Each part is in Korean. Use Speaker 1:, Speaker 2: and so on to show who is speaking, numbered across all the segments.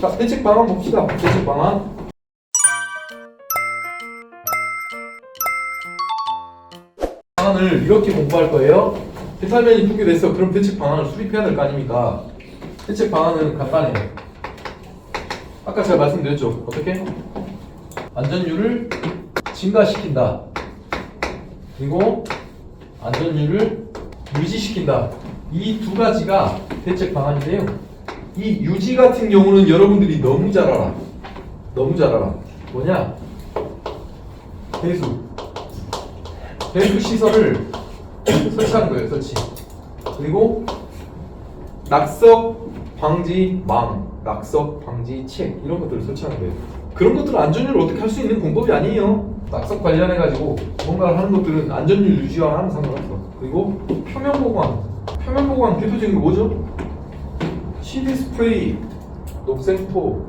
Speaker 1: 자, 대책 방안 봅시다. 대책 방안. 방안을 이렇게 공부할 거예요. 대탈면이 두개 됐어. 그럼 대책 방안을 수립해야 될 거 아닙니까? 대책 방안은 간단해요. 아까 제가 말씀드렸죠. 어떻게? 안전율을 증가시킨다. 그리고 안전율을 유지시킨다. 이 두 가지가 대책 방안인데요. 이 유지 같은 경우는 여러분들이 너무 잘 알아. 너무 잘 알아. 뭐냐? 배수. 배수 시설을 설치하는 거예요. 설치. 그리고 낙석 방지 망, 낙석 방지 책 이런 것들을 설치하는 거예요. 그런 것들은 안전율을 어떻게 할 수 있는 방법이 아니에요. 낙석 관련해가지고 뭔가를 하는 것들은 안전율 유지와 하는 상관없어. 그리고 표면 보강. 표면 보강 대표적인 게 뭐죠? CD 스프레이, 녹색토,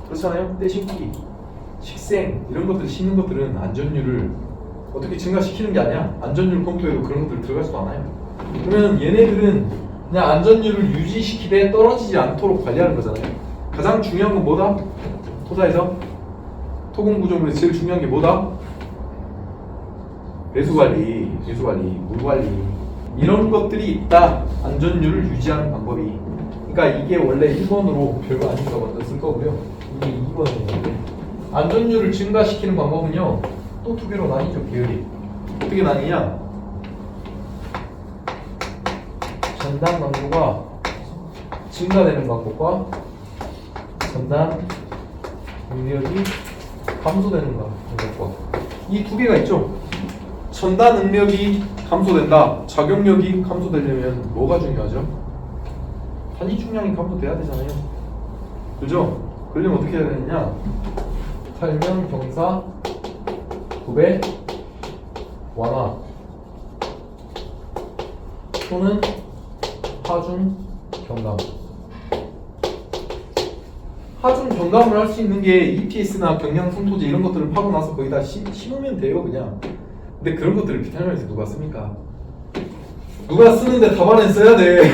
Speaker 1: 그렇잖아요? 떼신기, 식생 이런 것들 씻는 것들은 안전율을 어떻게 증가시키는 게 아니야. 안전율 검토에도 그런 것들 들어갈 수도 않아요. 그러면 얘네들은 그냥 안전율을 유지시키되 떨어지지 않도록 관리하는 거잖아요. 가장 중요한 건 뭐다? 토사에서 토공 구조물에서 제일 중요한 게 뭐다? 배수관리, 배수관리, 물관리 이런 것들이 있다. 안전율을 유지하는 방법이. 그러니까 이게 원래 1번으로 별거 아니니까 먼저 쓸 거고요. 이게 2번이에요. 안전율을 증가시키는 방법은요. 또 두 개로 나뉘죠. 계열이. 어떻게 나뉘냐? 전단 강도가 증가되는 방법과 전단 능력이 감소되는 방법과 이 두 개가 있죠. 전단 능력이 감소된다. 작용력이 감소되려면 뭐가 중요하죠? 단위 중량이 감소돼야 되잖아요. 그죠? 그러려면 어떻게 해야 되느냐? 탈면 경사 구배 완화 또는 하중 경감. 하중 경감을 할 수 있는 게 EPS나 경량 손토지 이런 것들을 파고 나서 거기다 심으면 돼요, 그냥. 근데 그런 것들을 비탈면에서 누가 씁니까? 누가 쓰는데 답안에 써야 돼.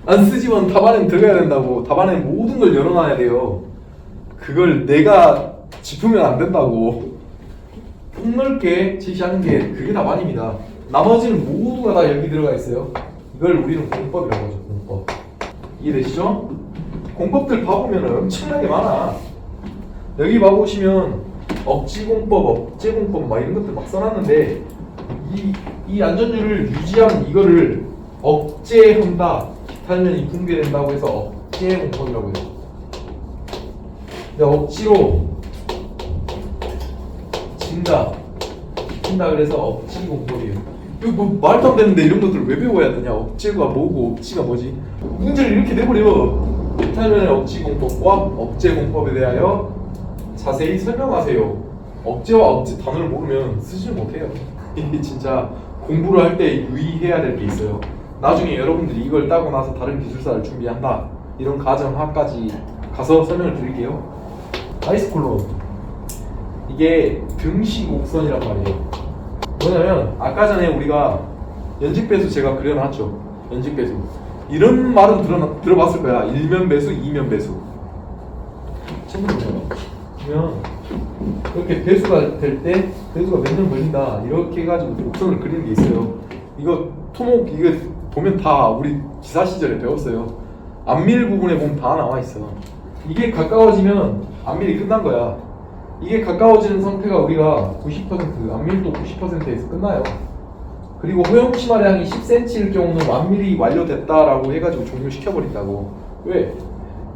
Speaker 1: 안 쓰지만 답안에 들어가야 된다고. 답안에 모든 걸 열어놔야 돼요. 그걸 내가 짚으면 안 된다고. 폭넓게 제시하는 게 그게 답안입니다. 나머지는 모두가 다 여기 들어가 있어요. 이걸 우리는 공법이라고 하죠. 공법. 이해되시죠? 공법들 봐보면 엄청나게 많아. 여기 봐보시면 억지공법, 억제공법 막 이런 것들 막 써놨는데 이 안전율을 유지하는 이거를 억제한다. 비탈면이 붕괴된다고 해서 억제공법이라고 해요. 근데 억지로 시킨다 그래서 억지공법이에요. 이거 뭐 말도 안 되는데 이런 것들을 왜 배워야 되냐? 억제가 뭐고 억지가 뭐지? 문제를 이렇게 내버려. 비탈면의 억지공법과 억제공법에 대하여 자세히 설명하세요. 억제와 억제 단어를 모르면 쓰지를 못해요. 이게 진짜 공부를 할 때 유의해야 될 게 있어요. 나중에 여러분들이 이걸 따고 나서 다른 기술사를 준비한다 이런 가정하까지 가서 설명을 드릴게요. 아이스콜론 이게 등식 옥선이란 말이에요. 뭐냐면 아까 전에 우리가 연직배수 제가 그려놨죠. 연직배수 이런 말은 들어봤을 거야. 1면 배수, 2면 배수. 친구들 보면 이렇게 배수가 될 때 배수가 몇 년 걸린다 이렇게 해가지고 옥선을 그리는 게 있어요. 이거 토목 이거 보면 다 우리 기사 시절에 배웠어요. 안밀 부분에 보면 다 나와 있어. 이게 가까워지면 안밀이 끝난 거야. 이게 가까워지는 상태가 우리가 90% 안밀도 90%에서 끝나요. 그리고 허용 치마량이 10cm일 경우는 완밀이 완료됐다라고 해가지고 종료시켜버린다고. 왜?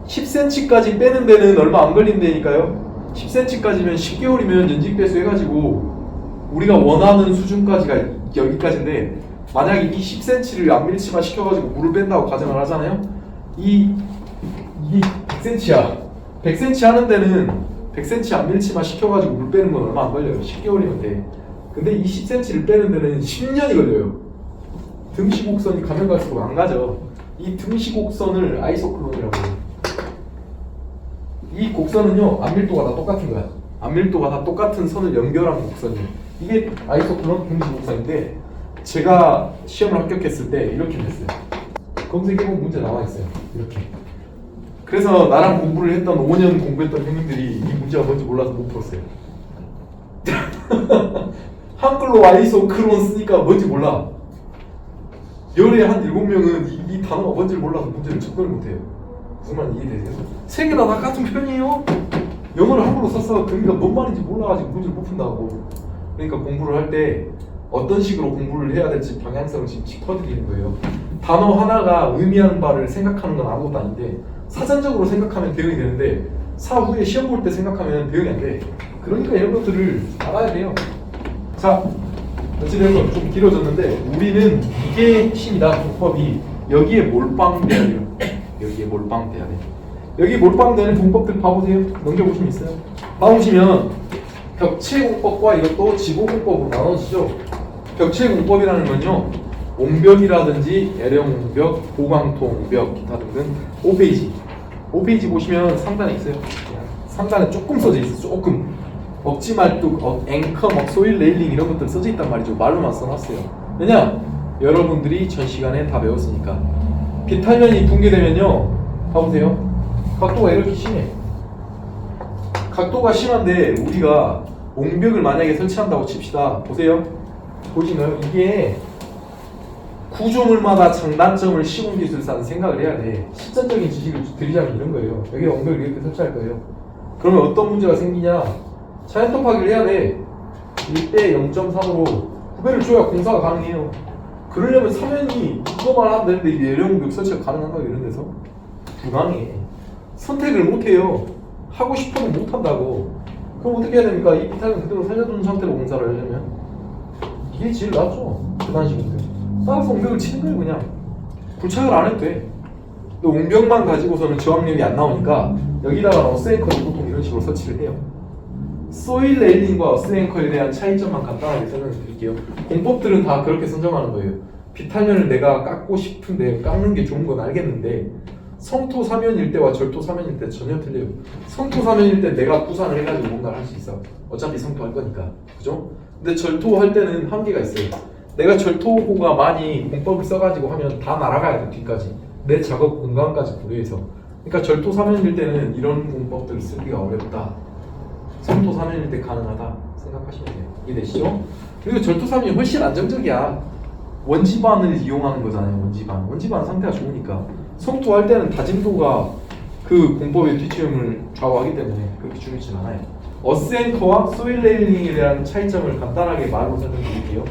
Speaker 1: 10cm까지 빼는 데는 얼마 안 걸린다니까요. 10cm까지면 10개월이면 연직배수 해가지고 우리가 원하는 수준까지가 여기까지인데 만약에 이 10cm를 안밀치마 시켜가지고 물을 뺀다고 가정을 하잖아요. 이게 100cm야. 100cm 하는 데는 100cm 안밀치마 시켜가지고 물 빼는 건 얼마 안 걸려요. 10개월이면 돼. 근데 이 10cm를 빼는 데는 10년이 걸려요. 등식 곡선이 가면 갈수록 안 가죠. 이 등식 곡선을 아이소클론이라고 해요. 이 곡선은요 안밀도가 다 똑같은 거야. 안밀도가 다 똑같은 선을 연결한 곡선이에요. 이게 아이소클론 등식 곡선인데 제가 시험을 합격했을 때 이렇게 됐어요. 검색해보면 문제 나와 있어요. 이렇게. 그래서 나랑 공부를 했던 5년 공부했던 형님들이 이 문제가 뭔지 몰라서 못 풀었어요. 한글로 아이소크론 쓰니까 뭔지 몰라. 열에 한 7명은 이 단어가 뭔지를 몰라서 문제를 접근을 못해요. 무슨 말인지 이해되세요? 세 개 다 같은 표현이에요. 영어를 한글로 썼어. 그러니까 뭔 말인지 몰라가지고 문제를 못 푼다고. 그러니까 공부를 할 때 어떤 식으로 공부를 해야 될지 방향성을 지금 짚어드리는 거예요. 단어 하나가 의미하는 바를 생각하는 건 아무것도 아닌데 사전적으로 생각하면 대응이 되는데 사후에 시험 볼 때 생각하면 대응이 안 돼. 그러니까 이런 것들을 알아야 돼요. 자, 어찌됐건 좀 길어졌는데 우리는 이게 핵심이다. 공법이 여기에 몰빵돼야 돼요. 여기에 몰빵돼야 돼. 여기 몰빵되는 공법들 봐보세요. 넘겨보시면 있어요. 봐보시면 벽체 공법과 이것도 지고 공법으로 나눠지죠. 벽체 공법이라는 건요, 옹벽이라든지 L형 옹벽, 고강도 옹벽, 기타 등등 5페이지. 5페이지 보시면 상단에 있어요. 상단에 조금 써져 있어요. 조금. 먹지말뚝, 앵커, 소일 레일링 이런 것들 써져 있단 말이죠. 말로만 써놨어요. 왜냐? 여러분들이 전 시간에 다 배웠으니까. 비탈면이 붕괴되면요, 봐보세요. 각도가 이렇게 심해. 각도가 심한데 우리가 옹벽을 만약에 설치한다고 칩시다. 보세요. 보시나요? 이게 구조물마다 장단점을 시공기술사는 생각을 해야 돼. 실전적인 지식을 드리자면 이런 거예요. 여기 옹벽을 이렇게 설치할 거예요. 그러면 어떤 문제가 생기냐? 자연 터파기를 해야 돼. 1대 0.3으로 구배를 줘야 공사가 가능해요. 그러려면 사면이 이거만 하면 되는데 이게 L형 설치가 가능한가 이런 데서? 불가능해. 선택을 못해요. 하고 싶어도 못한다고. 그럼 어떻게 해야 됩니까? 이 비탈면 그대로 살려두는 상태로 공사를 하려면 이게 제일 낫죠. 그 당시 옹벽. 따라서 옹벽을 치는 거예요. 그냥 부착을 안 해도 돼. 근데 옹벽만 가지고서는 저항력이 안 나오니까 여기다가 어스앵커를 보통 이런 식으로 설치를 해요. 소일 레일링과 어스앵커에 대한 차이점만 간단하게 설명해 드릴게요. 공법들은 다 그렇게 선정하는 거예요. 비탈면을 내가 깎고 싶은데 깎는 게 좋은 건 알겠는데 성토 사면일 때와 절토 사면일 때 전혀 틀려요. 성토 사면일 때 내가 구상을 해가지고 뭔가를 할 수 있어. 어차피 성토 할 거니까. 그죠? 근데 절토 할 때는 한계가 있어요. 내가 절토가 많이 공법을 써가지고 하면 다 날아가야 돼. 뒤까지. 내 작업 공간까지 고려해서. 그러니까 절토 사면일 때는 이런 공법들을 쓰기가 어렵다. 성토 사면일 때 가능하다 생각하시면 돼요. 이해되시죠? 그리고 절토 사면이 훨씬 안정적이야. 원지반을 이용하는 거잖아요. 원지반 상태가 좋으니까. 성토할 때는 다짐도가 그 공법의 뒤치음을 좌우하기 때문에 그렇게 중요치 않아요. 어스앵커와 소일 레일링에 대한 차이점을 간단하게 말로 설명드릴게요.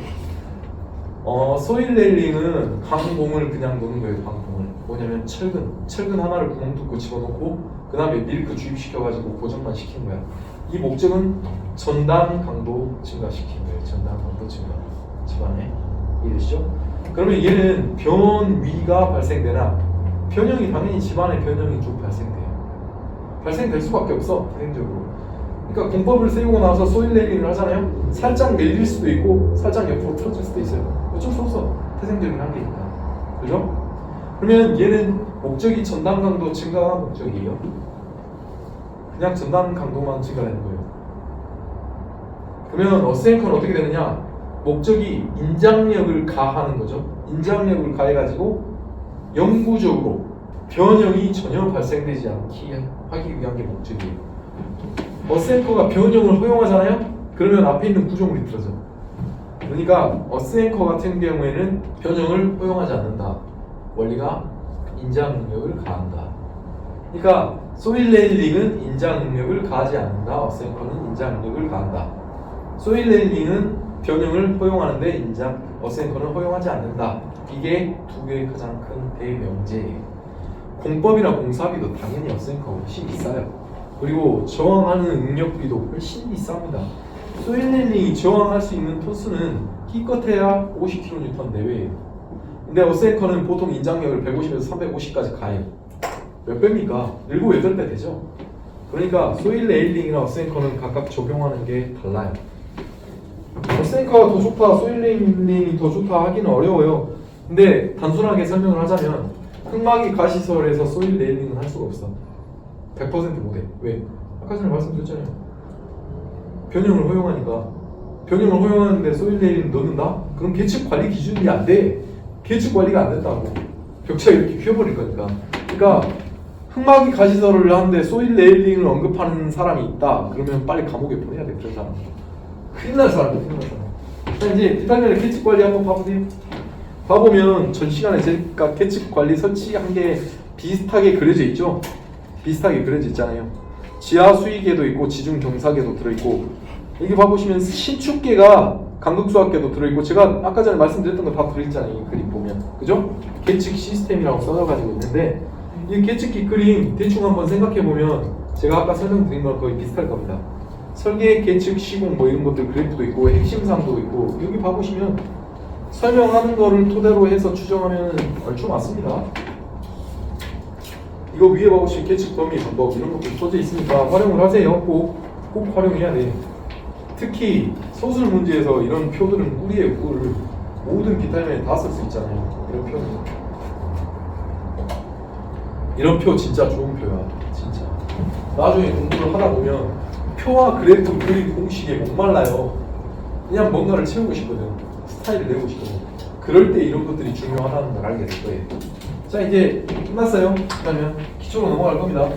Speaker 1: 소일 레일링은 강봉을 그냥 놓는 거예요. 강봉을. 뭐냐면 철근 하나를 구멍 뚫고 집어넣고 그 다음에 밀크 주입시켜가지고 고정만 시키는 거야. 이 목적은 전단 강도 증가시키는 거예요. 전단 강도 증가. 집안에 이해되시죠? 그러면 얘는 변위가 발생되나? 변형이 당연히 집안의 변형이 좀 발생될 수밖에 없어. 대행적으로. 그러니까 공법을 세우고 나서 소일 레일링을 하잖아요. 살짝 밀릴 수도 있고 살짝 옆으로 틀어질 수도 있어요. 어쩔 수 없어. 태생적인 한계니까. 그죠? 그러면 얘는 목적이 전단 강도 증가가 목적이에요. 그냥 전단 강도만 증가되는 거예요. 그러면 어스앵커는 어떻게 되느냐? 목적이 인장력을 가하는 거죠. 인장력을 가해가지고 영구적으로 변형이 전혀 발생되지 않게 하기 위한 게 목적이에요. 어스앵커가 변형을 허용하잖아요? 그러면 앞에 있는 구조물이 틀어져. 그러니까 어스앵커 같은 경우에는 변형을 허용하지 않는다. 원리가 인장 능력을 가한다. 그러니까 소일 레일링은 인장 능력을 가하지 않는다. 어스앵커는 인장 능력을 가한다. 소일 레일링은 변형을 허용하는데 어스앵커는 허용하지 않는다. 이게 두 개의 가장 큰 대명제예요. 공법이나 공사비도 당연히 어스앵커가 훨씬 비싸요. 그리고 저항하는 응력비도 훨씬 비쌉니다. 소일 레일링이 저항할 수 있는 토수는 기껏해야 50kN 내외예요. 근데 어스앵커는 보통 인장력을 150에서 350까지 가요. 몇 배입니까? 7, 8배 되죠? 그러니까 소일 레일링이나 어스앵커는 각각 적용하는 게 달라요. 어스앵커가 더 좋다, 소일 레일링이 더 좋다 하기는 어려워요. 근데 단순하게 설명을 하자면 흙막이 가시설에서 소일 레일링은 할 수가 없어. 100% 못해. 왜? 아까 전에 말씀드렸잖아요. 변형을 허용하니까. 변형을 허용하는데 소일 레일링 넣는다? 그럼 계측 관리 기준이 안 돼. 계측 관리가 안 된다고. 벽체가 이렇게 휘어버릴 거니까. 그러니까 흙막이 가시설을 하는데 소일 레일링을 언급하는 사람이 있다. 그러면 빨리 감옥에 보내야 돼. 그런 사람. 큰일 날 사람이야. 큰일 날 사람. 자, 이제 비탈면의 계측 관리 한번 봐보세요. 봐보면 전 시간에 제가 계측 관리 설치한 게 비슷하게 그려져 있죠. 비슷하게 그려져 있잖아요. 지하 수위계도 있고 지중 경사계도 들어있고, 여기 봐보시면 신축계가 강극수학계도 들어있고, 제가 아까 전에 말씀드렸던 거 다 들어있잖아요. 이 그림 보면, 그죠? 계측 시스템이라고 써져가지고 있는데, 이 계측기 그림 대충 한번 생각해보면 제가 아까 설명드린 거랑 거의 비슷할 겁니다. 설계, 계측, 시공 뭐 이런 것들 그래프도 있고 핵심상도 있고, 여기 봐보시면 설명하는 거를 토대로 해서 추정하면 얼추 맞습니다. 이거 위에 봐보시면 계측 범위 방법 이런 것도 써져 있으니까 활용을 하세요. 꼭 활용해야 돼. 특히 소술 문제에서 이런 표들은 꿀이에요. 꿀. 모든 비타민에 다 쓸 수 있잖아요. 이런 표는. 이런 표 진짜 좋은 표야. 진짜. 나중에 공부를 하다 보면 표와 그래프 그림 공식에 목말라요. 그냥 뭔가를 채우고 싶거든. 스타일을 내고 싶거든. 그럴 때 이런 것들이 중요하다는 걸 알게 될 거예요. 자, 이제 끝났어요. 그러면 기초로 넘어갈 겁니다.